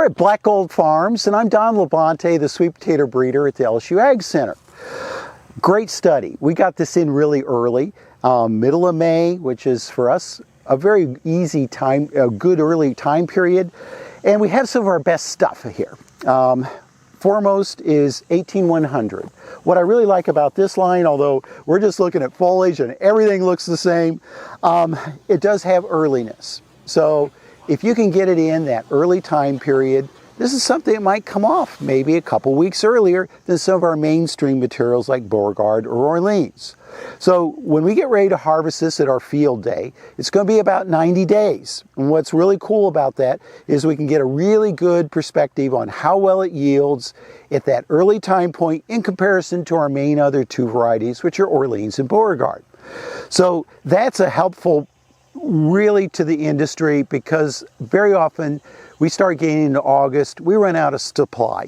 We're at Black Gold Farms, and I'm Don Labonte, the sweet potato breeder at the LSU AgCenter. Great study. We got this in really early, middle of May, which is for us a very easy time, a good early time period. And we have some of our best stuff here. Foremost is 18100. What I really like about this line, although we're just looking at foliage and everything looks the same, it does have earliness. So if you can get it in that early time period, this is something that might come off maybe a couple weeks earlier than some of our mainstream materials like Beauregard or Orleans. So when we get ready to harvest this at our field day, it's going to be about 90 days. And what's really cool about that is we can get a really good perspective on how well it yields at that early time point in comparison to our main other two varieties, which are Orleans and Beauregard. So that's a helpful really to the industry, because very often we start getting into August, we run out of supply.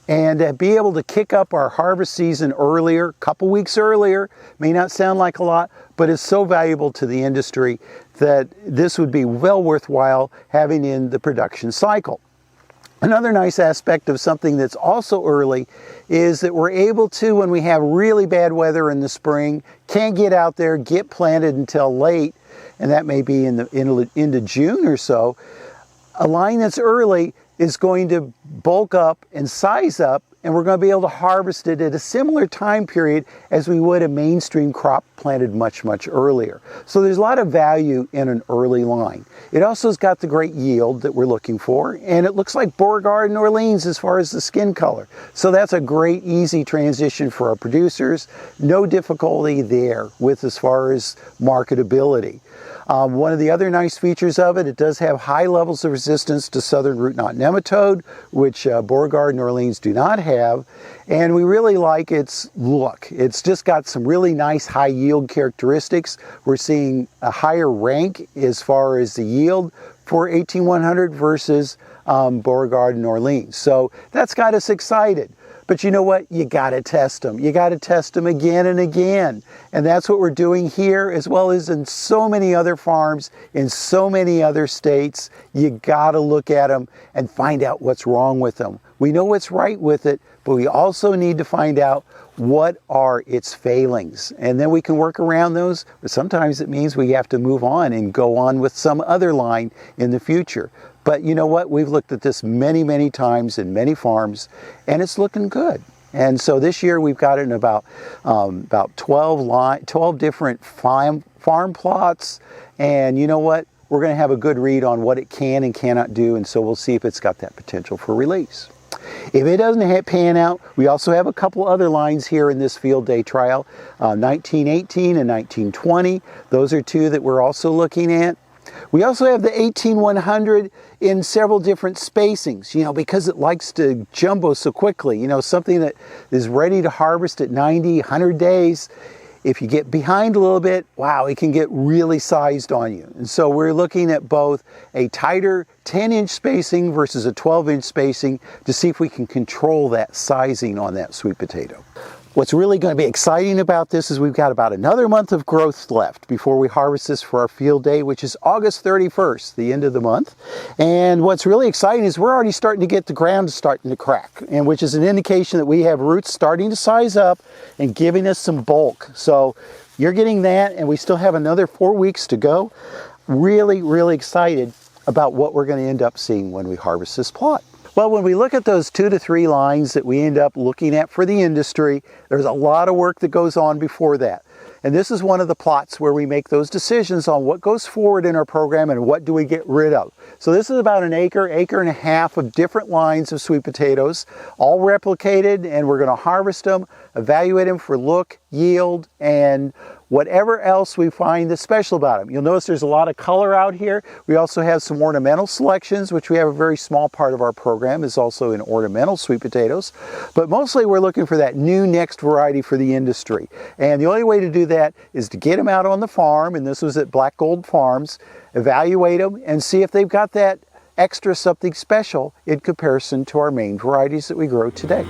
And to be able to kick up our harvest season earlier, a couple weeks earlier, may not sound like a lot, but it's so valuable to the industry that this would be well worthwhile having in the production cycle. Another nice aspect of something that's also early is that we're able to, when we have really bad weather in the spring, can't get out there, get planted until late, and that may be into June or so. A line that's early is going to bulk up and size up, and we're going to be able to harvest it at a similar time period as we would a mainstream crop planted much, much earlier. So there's a lot of value in an early line. It also has got the great yield that we're looking for, and it looks like Beauregard and Orleans as far as the skin color. So that's a great, easy transition for our producers. No difficulty there with as far as marketability. One of the other nice features of it, it does have high levels of resistance to southern root knot nematode, which Beauregard and Orleans do not have. And we really like its look. It's just got some really nice high yield characteristics. We're seeing a higher rank as far as the yield for 18100 versus Beauregard and Orleans. So that's got us excited. But you know what? You got to test them. You got to test them again and again. And that's what we're doing here, as well as in so many other farms, in so many other states. You got to look at them and find out what's wrong with them. We know what's right with it, but we also need to find out what are its failings. And then we can work around those, but sometimes it means we have to move on and go on with some other line in the future. But you know what? We've looked at this many, many times in many farms, and it's looking good. And so this year we've got it in about 12 different farm plots. And you know what? We're going to have a good read on what it can and cannot do, and so we'll see if it's got that potential for release. If it doesn't pan out, we also have a couple other lines here in this field day trial, 1918 and 1920. Those are two that we're also looking at. We also have the 18100 in several different spacings, you know, because it likes to jumbo so quickly. You know, something that is ready to harvest at 90, 100 days. If you get behind a little bit, wow, it can get really sized on you. And so we're looking at both a tighter 10-inch spacing versus a 12-inch spacing to see if we can control that sizing on that sweet potato. What's really going to be exciting about this is we've got about another month of growth left before we harvest this for our field day, which is August 31st, the end of the month. And what's really exciting is we're already starting to get the ground starting to crack, and which is an indication that we have roots starting to size up and giving us some bulk. So you're getting that, and we still have another 4 weeks to go. Really, really excited about what we're going to end up seeing when we harvest this plot. Well, when we look at those 2 to 3 lines that we end up looking at for the industry, there's a lot of work that goes on before that. And this is one of the plots where we make those decisions on what goes forward in our program and what do we get rid of. So this is about an acre and a half of different lines of sweet potatoes, all replicated, and we're going to harvest them, evaluate them for look, yield, and whatever else we find that's special about them. You'll notice there's a lot of color out here. We also have some ornamental selections, which we have a very small part of our program is also in ornamental sweet potatoes. But mostly we're looking for that new next variety for the industry. And the only way to do that is to get them out on the farm, and this was at Black Gold Farms, evaluate them and see if they've got that extra something special in comparison to our main varieties that we grow today.